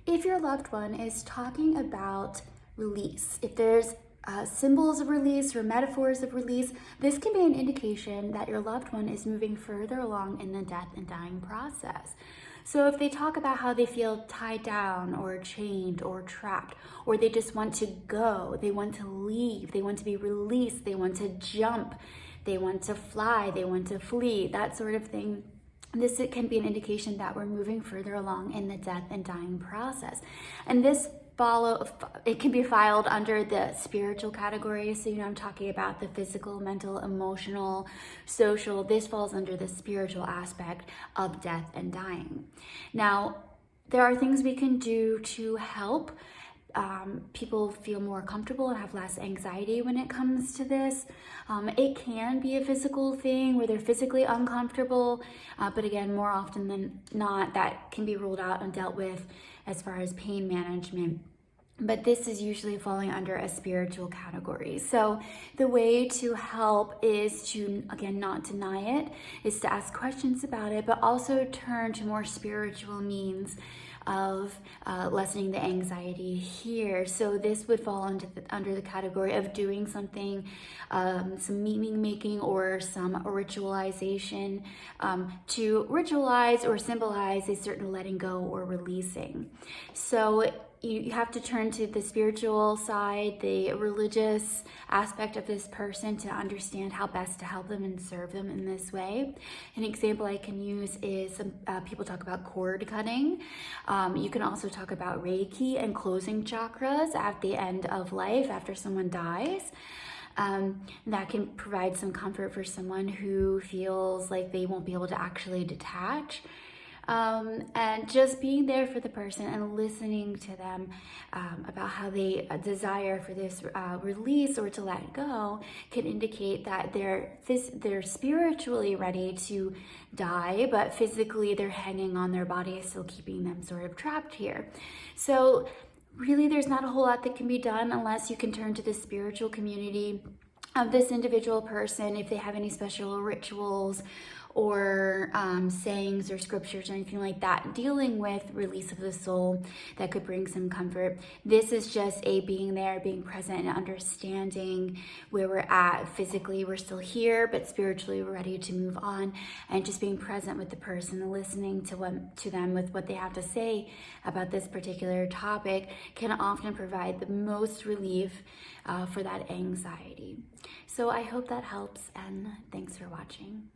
if your loved one is talking about release, if there's symbols of release or metaphors of release, this can be an indication that your loved one is moving further along in the death and dying process. So if they talk about how they feel tied down or chained or trapped, or they just want to go, they want to leave, they want to be released, they want to jump, they want to fly, they want to flee, that sort of thing, this can be an indication that we're moving further along in the death and dying process. And this it can be filed under the spiritual category. So, I'm talking about the physical, mental, emotional, social. This falls under the spiritual aspect of death and dying. Now, there are things we can do to help people feel more comfortable and have less anxiety when it comes to this. It can be a physical thing where they're physically uncomfortable, but again, more often than not, that can be ruled out and dealt with as far as pain management. But this is usually falling under a spiritual category. So the way to help is to, again, not deny it, is to ask questions about it, but also turn to more spiritual means of lessening the anxiety here. So this would fall under the category of doing something, some meaning making or some ritualization to ritualize or symbolize a certain letting go or releasing. So you have to turn to the spiritual side, the religious aspect of this person to understand how best to help them and serve them in this way. An example I can use is people talk about cord cutting. You can also talk about Reiki and closing chakras at the end of life after someone dies. That can provide some comfort for someone who feels like they won't be able to actually detach. And just being there for the person and listening to them about how they desire for this release or to let go can indicate that they're spiritually ready to die, but physically they're hanging on their body, still keeping them sort of trapped here. So really there's not a whole lot that can be done unless you can turn to the spiritual community of this individual person if they have any special rituals or sayings or scriptures or anything like that dealing with release of the soul that could bring some comfort. This is just a being there, being present and understanding where we're at. Physically we're still here, but spiritually we're ready to move on, and just being present with the person and listening to them with what they have to say about this particular topic can often provide the most relief for that anxiety. So I hope that helps, and thanks for watching.